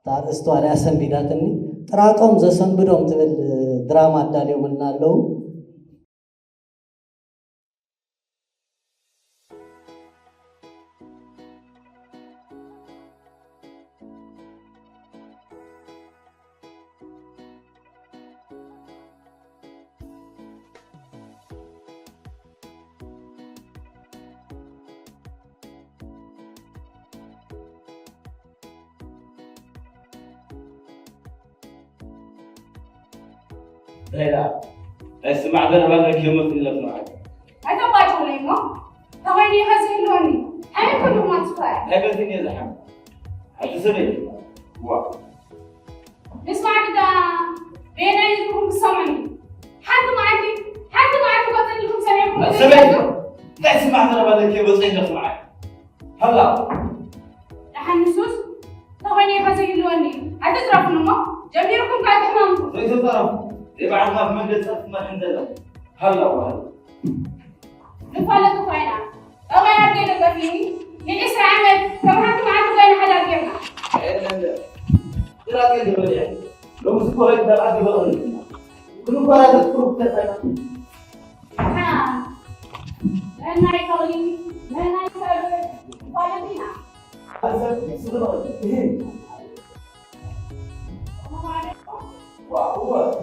ታርስቶ አላሰም ቢዳትኒ ጥራጦም ዘሰንብዶም ትብል ድራማ አዳሌው ምናለው لا اسمع ذا هذا كلمة اللي معك هذا باجو ليمو تغني هزيلوني أنا كل ما تفعل هذا الدنيا زحمة هذا سبيل واو اسمع كده بين أيكم سامعني حد ما عندي قلت لكم سامعكم سبيل لا اسمع ذا هذا كلمة اللي معك هلا لحن نسوس تغني هزيلوني هتترفوا ما جميلكم قاعد تحمامكم ليس طرف يبقى ما من جلسة ما عندنا هلا وهلا نفعلك وين أغير كده كفيني نجس عمل كم حد ما عنده غير حدا كيفنا ترى كده بلي لو مسكوا هيك ده عادي بقول كل مرة تذكروا كده ها أنا يقولي أنا يسأل فالدينا هذا يصير إيه واو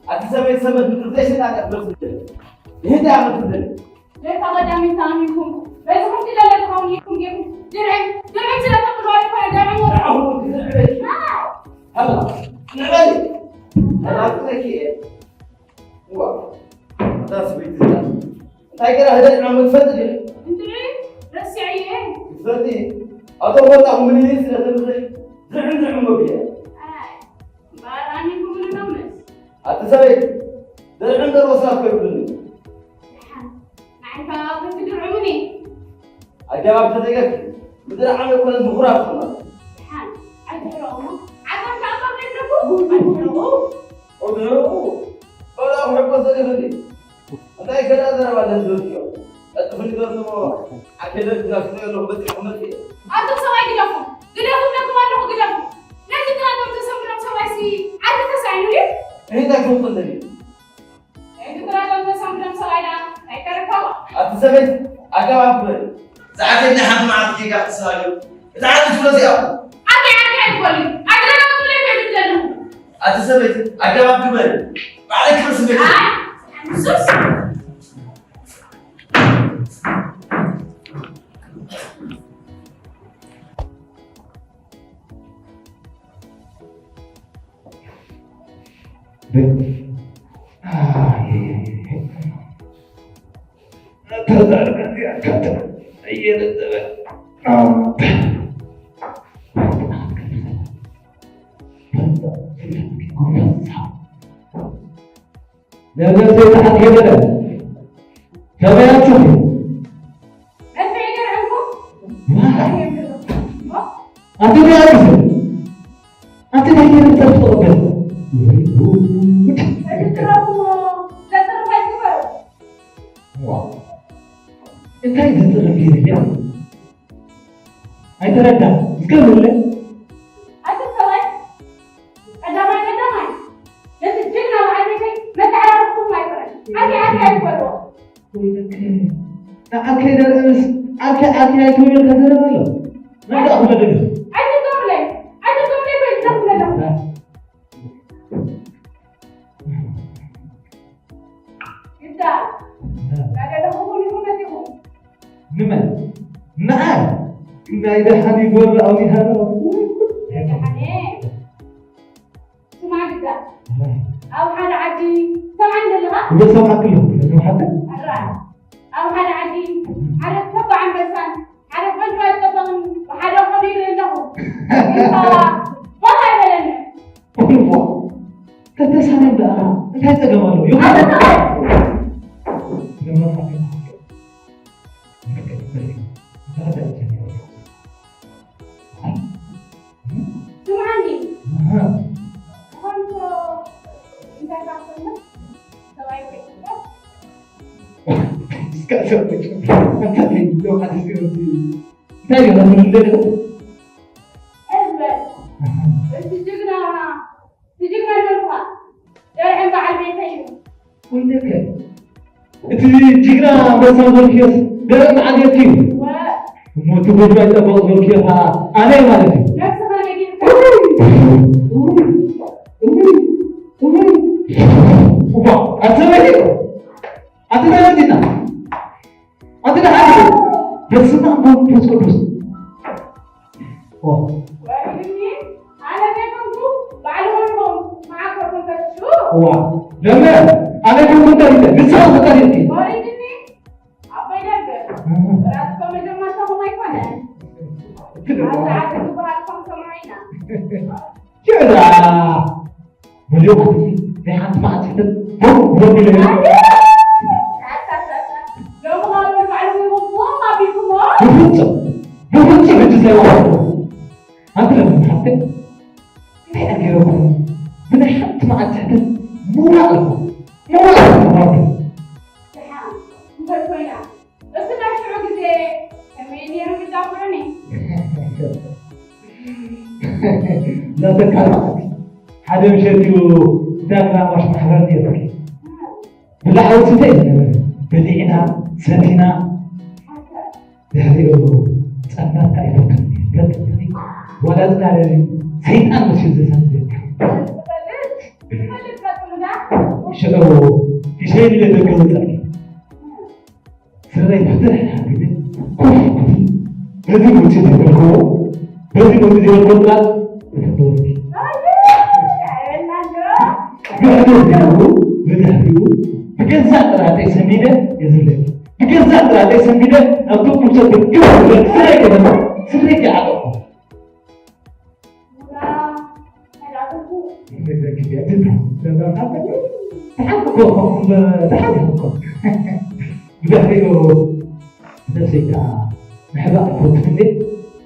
أتسمى سبب بترتاح أنا بس هنا عملت ليه تغدا من ثانيكم بس هم كده لا تخونيكم جيبوا درعم سلا تقولوا لي فانا درعم هلا نعمل أنا أقول لك إيه واو ناس بيتزا تايجر هذا نعمل فدي أنت ليه رسي عيين فدي أتوقع تعملين سلا تبغى درعم مبيع بارانيكم من النمس أتسمى درعم دروسات كيفني معك بس درعمني أجاب تدقق بدرعم يكون المغرب خلاص أدرعمه عدم تعطوا منكم أدرعمه ولا أحب أصدقني أنت كذا أدرى ولا تدريو أتفهم كذا سماه أكيد تنافسني لو بس يحملني أنتم سواي قدامكم لكم أنكم قدامكم لازم تنادوا تسمعون سواسي عدد تسعينوا لي هنا كم تدري أنتم تنادوا تسمعون سواينا أيكركوا أتسمع أجاب ساعتين نحن معك كي قاعد تسألوا إذا عاد تقول زي أبو أكيد أقولي أدرى أقول لك بيجلو أتسمع أجاب كبر بعدك كم سمعت سوس ነገር ተጣጣ ይገለ ተበያችሁ أنت يدرعمكم አንተ ያርፍ አንተ ያየን ተጥቶበት ዋው እንዴ ተጥረፍ ይሄዳል አይተረዳ እስከምን أتسوي أدامي لازم تجينا وعليك ما تعرفكم ما يفرق أكيد أقولوا أكيد الأمس أكيد يقول كذا ولا ما تأخذ ده أنتم ليه بيتزقنا ده إذا لا تدخلوا لكم نتيجة نمل نعم إذا حبيب ولا أو هذا يا حنين سمع كده أو حدا عادي سمعنا لها هو سمع كلهم لأنه حتى أو حدا عادي حدا تبع عن بسان حدا فجوة يتبعن وحدا قليل له ما هذا لنا أوه تتسامح بقى هذا جماله يوم سمعني كنت انت تعرفنا سواء تجينا المرفأ يرحم بعد بيتين وينك تجينا بس الكيس درم عاديتي مو تقول ما تبغى الكيس انا مالتي نفس ما نجيب وبا اتسوي اتنا هذه بس ما بس كويس وإني أنا بيكمكم بعلمكم معكم تشوف لما أنا كنت أريد بسرعة تريدني وإني أبينك راتكم إذا ما سووا ما يكون هذا عاد تبغاكم سمعينا كذا اليوم ريحان ما عاد هو بيلي لو ما بعلمكم ما بيكم بوجه بجزء واحد أنت لما حطيت أنا كيروكم من حط مع التحدث مو رأيكم سحام مباركونا بس ما شعور كذا كمين يروح يدافعني لا تكلم هذا مشيتو داخل مش محرر يدك بالله حاول تتين بدينا سنتنا هذه أنا تعرف ولا تعرف سيدنا مسجد سندك شو كشيء اللي تقولك سري فتح حبيبي بدي مسجد الكو بدي مسجد الكو لا تقولك بكل زاد راح تسميده يزلك بكل زاد راح تسميده أبوك مسجد كيف سري كذا سري كعادة تحققوا بدأوا نفسك محبا كنت مني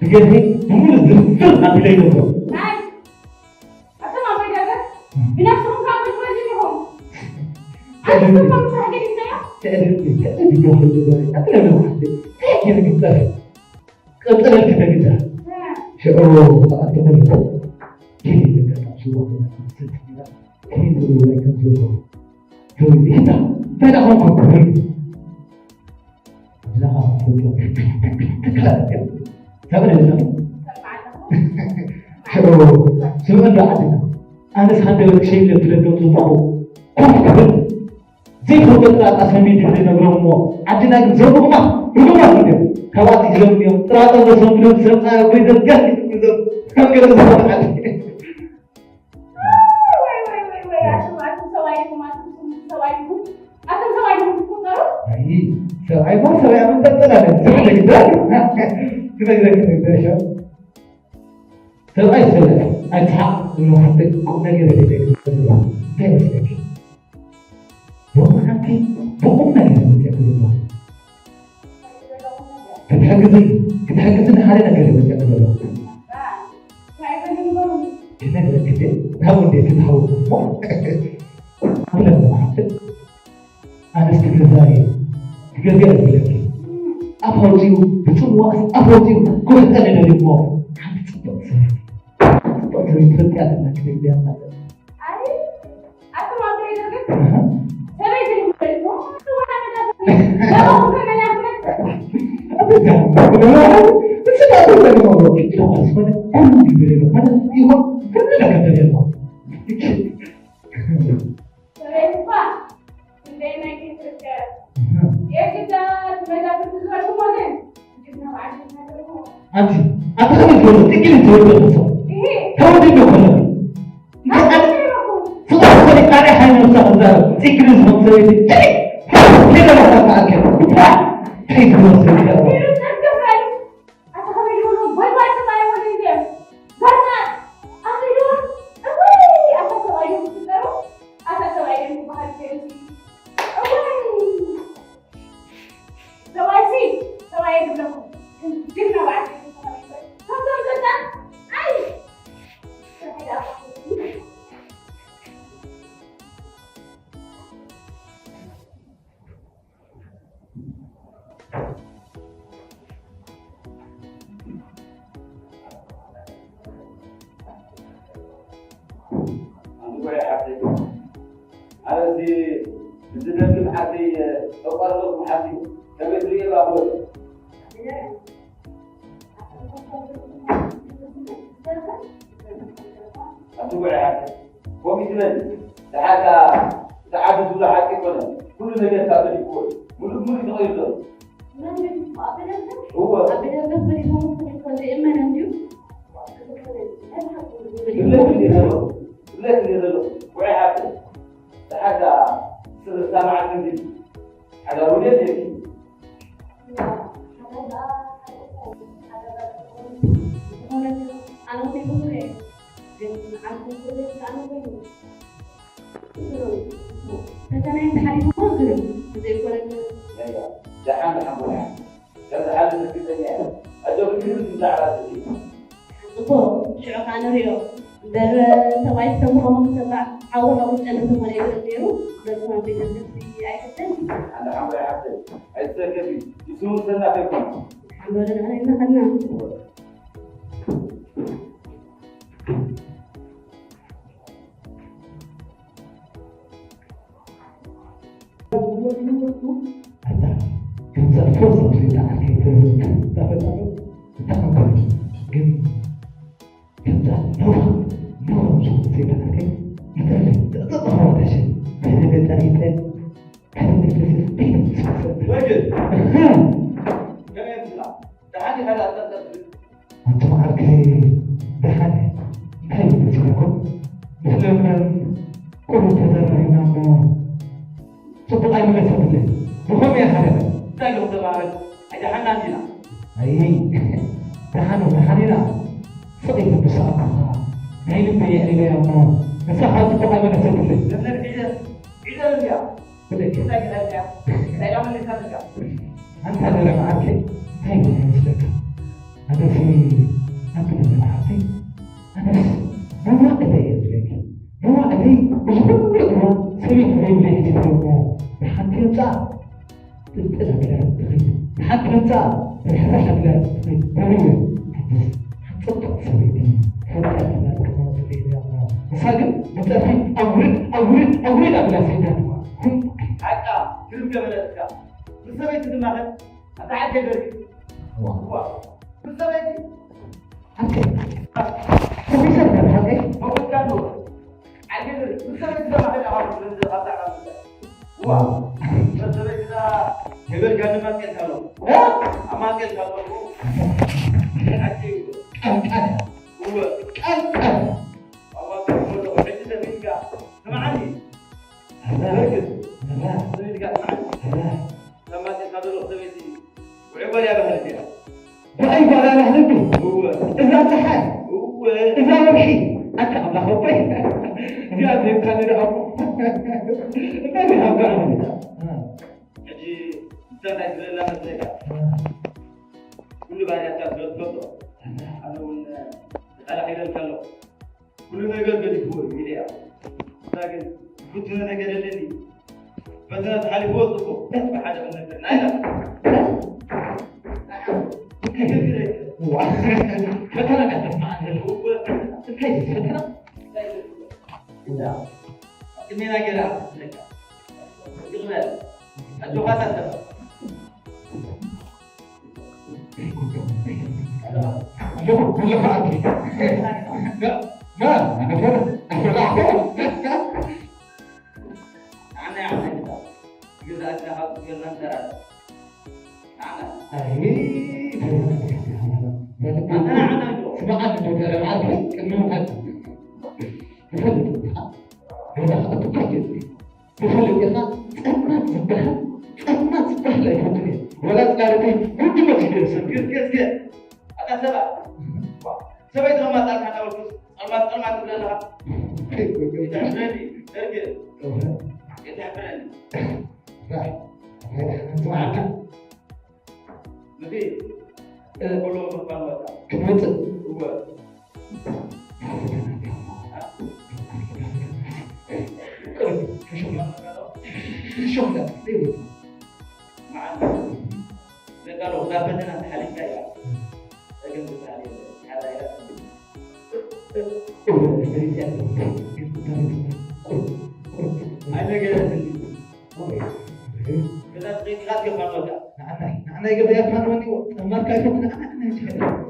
بقلبي بقول الزفر قبل يوم ناي أسمع بيجاك بنفسهم كانوا يواجههم أنا كنت مساعدين إنتيا تأذي أكلم الواحد كذا كذا كذا كذا شو أتقول كذا شو كيف يقول لك تزوره تقول إيه فأنا هم كبرين لا تكلم تبغى ولا شو بعدنا أنا سأندل شيء اللي تلقوا تطلعوا زي كذا أسمي تقولي نقولهم عندنا زوجهم ما كده كواتي زوجهم ترى زوجهم سرنا ويدا جالي كم كده زوجهم سواء ما سواء من تبتلى كده شو سواء أتحق إنه حتى كنا كده كده وما كان بقومنا كده بتأكلوا كتحجزن حالنا كده بتأكلوا كده هون دي تتحول أنا لما حطيت أنا استكذاري تكذير بلك أفرجيو بسرعة أفرجيو كل أنا للموت تقدر ترجع لنا كده بدي أنا أسمع بيجاك سبعين بالموت وأنا لا ممكن أنا أبدا بس ما أقول لك الموضوع كده خلاص ما أنا يقول لك ما أنا يقول كلنا كده اليوم سبعين فا اللي ما يكتب يا كده ماذا تزور كمودين جبنا بعد أنت خلي تقول تكلم تقول إيه هو دي بقولك صدق صدق أنا حين مستقبل تكلم مصري كده ما تفعل كده كيف مصري كده سواء عندي تبي تري بابور أتوقع هذا هو مثلاً لحاجة تعبد ولا حاجة كل نجار تعبد يقول ملك تغير له هو لكن يظلوا وعي حاجة لحاجة سامع عندي على ولادي أنا في بكرة عم تقول أنا وين فأنا عند حالي مغرب زي كل يا دحين الحمد هذا حال من الدنيا أجل كل على ذلك أبو شو أنا ريو در سواي سمهم سبع أول أول أنا سمعني يقولوا در ما بين الناس يعيشون أنا الحمد لله عبد عزك كبير يسوون سنة فيكم الحمد لله أنا إنها خدنا ada kerja force kita akhir dapat tak gini kerja nol kita akhir kita tak tahu ada sih kita tak itu وجد كم يطلع تعالي هلا تقدر أنتم عارفين دحاني هاي بتجيكم مثل كل تدرينا صدق أي من سبله بهم يا حبيبي تاجر تبارك أجا حنا عندنا أي دحانينا صدق بساطة هاي اللي بيعني يا ماما مساحة صدق أي من سبله لما نرجع إذا رجع بدك تاجر رجع لا يعمل لي ترجع أنت اللي معك هاي من سبله هذا في أنت اللي معك أنا ما أدري يزلك ما أدري وشو بيقول سويت في اللي يقولون حتى يطلع حتى يطلع حتى يطلع تصدق سويتي حتى أنا كمان سويتي صادق بتلاقي أورد أبلا سيدات حتى كل قبلتك بسويت دماغك أتعدى بريء بسويت حتى سوي سرنا حتى ما قلت كانوا عدل بسويت دماغك أعرف من الغطاء واو بسويت ذا كبر كان ما كان كانوا أما كان كانوا عدل هو أما كان كانوا عدل منك سمعني ركز سويت قاعد معي لما كان كانوا بسويتي وعبر يا بهالجيل رأي ولا نهلبي هو إذا تحت هو إذا وحي أنت أبلا خطي يا ذي كان يرعب أنت يرعب عنه يجي سنة إلى مسجد كل بعد يتعب بالضبط أنا على حين الكلام كل ما يقول بدي هو يليا لكن كنت أنا قال لي بدنا تحلي فوق فوق ما حدا من نايلا فترة قد تسمع عنه هو كيف فترة؟ لا إني أنا كده يقول الجوات هذا كل فعلتي ما أنا فرق أنا يعني إذا أنت حاط كلام ترى أنا أنا سمعت أنا معك كلمة حد بفلت أنا أتقيد بفلت يا أنا سبح لا يفوتني ولا تلاقي كنت ما تجلس كيس أنا سبعت لما تعرف أنا أقول المات تقول لها يتحفرني ترجع يتحفرني معك ما في كله مقام وقت كنت هو شغلة معنا قالوا لا بدنا نحل جاي لكن هذا أنا كده كذا تغير غادي يفرق أنا يقول يا كمان ودي ما كيف أنا جاي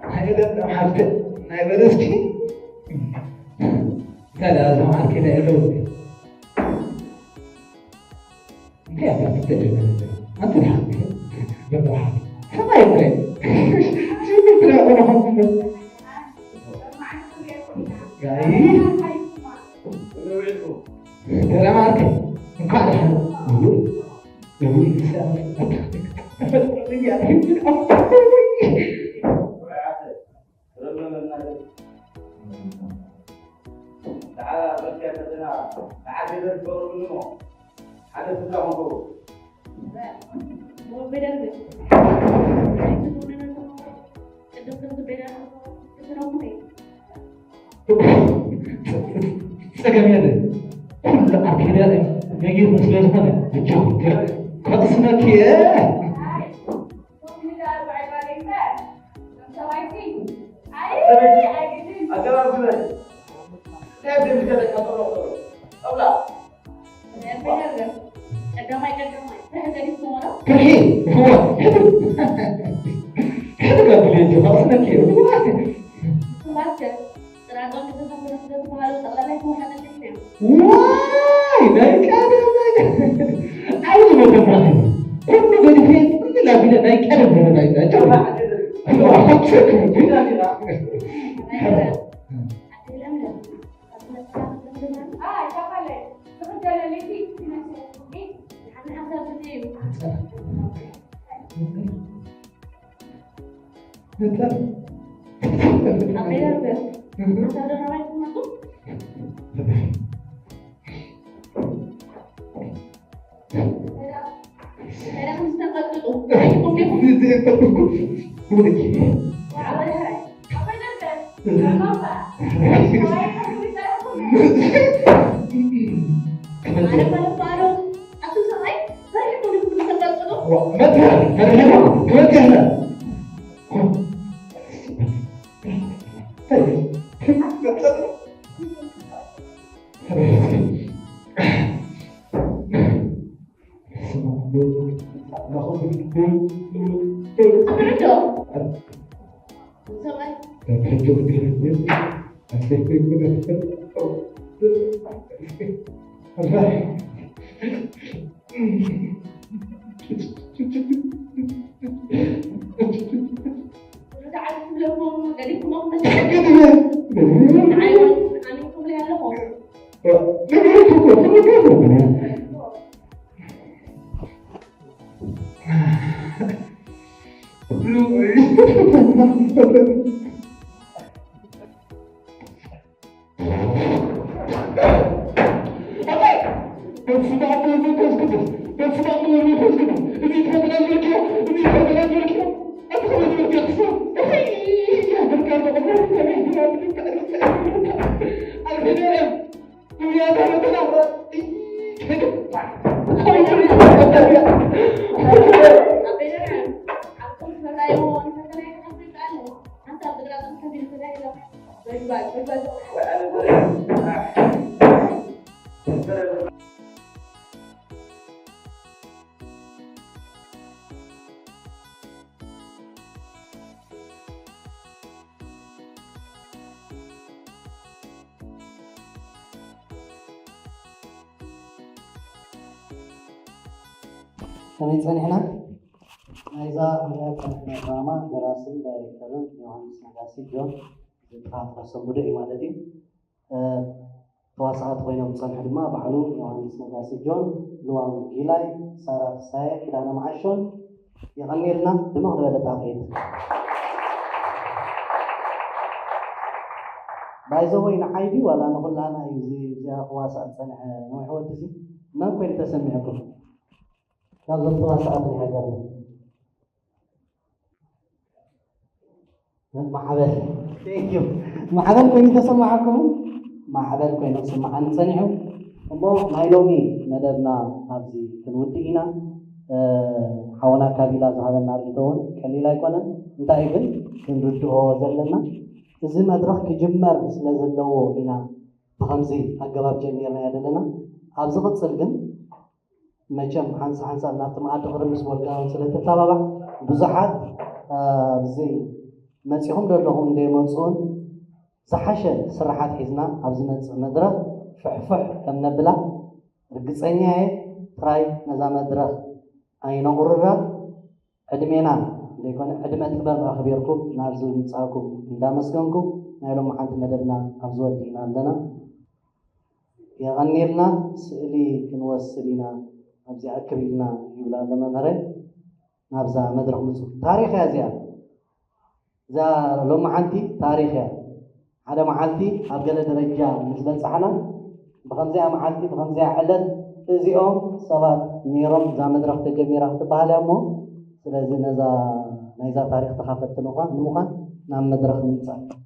هذا حتى ما يبرزكي لا زمان كذا يلوك كيف تتجه أنت الحق بالراحة ما يبغى شو بتقول أنا حكم جاي كلام عنك قاعد يقول تعال بس يا سيدنا تعال كده تقول منه حدث له موضوع مو بدل سكن يده كل أكيد يجي مسلم هذا بجوه خلصنا كيه أجرب كده تبدي كده كده أو لا كحيل هو هذا قبل يجي خلصنا كيه واي نايك عايز ما تفهم كل بدي فين كل لا بلا نايك أنا بلا نايك أجرب أنا أحط شكل بلا بلا ከመይ ፀኒሕና ናይዛ ምክንያት ፀኒሕና ድራማ ደራስን ዳይሬክተርን ዮሃንስ ነጋሲ ጆን ዝጥራት ከሰንብዶ እዩ ማለት እዩ ተዋሳኣት ኮይኖም ዝፀንሑ ድማ ባዕሉ ዮሃንስ ነጋሲ ጆን ልዋም ጊላይ ሳራ ፍሳየ ኪዳነ መዓሾን ይቐኒልና ድምቕ ዝበለ ጣብዒት ባይዘወይ ንዓይቢ ዋላ ንኩላና እዩ እዚኣ ተዋሳኣት ፀንሐ ነዊሕ ወዲ እዚ መን ኮይኑ ተሰሚዐኩም ካብዞም ተዋሳኣት ናይ ሃገርና ማዕበል ቴንኪዩ ማዕበል ኮይኑ ተሰማዓኩም ማዕበል ኮይኑ ስማዓን ፀኒሑ እሞ ናይ ሎሚ መደብና ኣብዚ ክንውድእ ኢና ሓወና ካቢላ ዝሃበና ርእቶ እውን ቀሊል ኣይኮነን እንታይ ግን ክንርድኦ ዘለና እዚ መድረክ ክጅመር ስለ ዘለዎ ኢና ብከምዚ ኣገባብ ጀሚርናዮ ዘለና ኣብ ዝቕፅል ግን መቸም ሓንሳ እናብቲ መኣዲ ቅርምስ ወልጋውን ስለተተባባዕ ብዙሓት ኣብዚ መፂኹም ዘለኹም እንደመፁን ዝሓሸ ስራሓት ሒዝና ኣብ ዝመፅእ መድረክ ፍሕፍሕ ከም ነብላ ርግፀኛ እየ ጥራይ ነዛ መድረክ ኣይነቑርራ ዕድሜና ዘይኮነ ዕድመ ጥበብ ኣኽቢርኩም ናብዚ ምፃእኩም እንዳመስገንኩም ናይ ሎሚ ሓንቲ መደብና ኣብ ዝወዲእና ኣለና የቐኒልና ስእሊ ክንወስድ ኢና ኣብዚ ኣክብ ኢልና ይብላ ኣሎ መምህረይ ናብዛ መድረክ ምፁእ ታሪክ እያ እዚኣ እዛ ሎሚ ሓንቲ ታሪክ እያ ሓደ መዓልቲ ኣብ ገለ ደረጃ ምስ በፃሕና ብከምዚኣ መዓልቲ ብከምዚኣ ዕለት እዚኦም ሰባት ነይሮም እዛ መድረክ ተጀሚራ ክትበሃል እያ እሞ ስለዚ ናይዛ ታሪክ ተኻፈቲ ንምዃን ናብ መድረክ ንምፃእ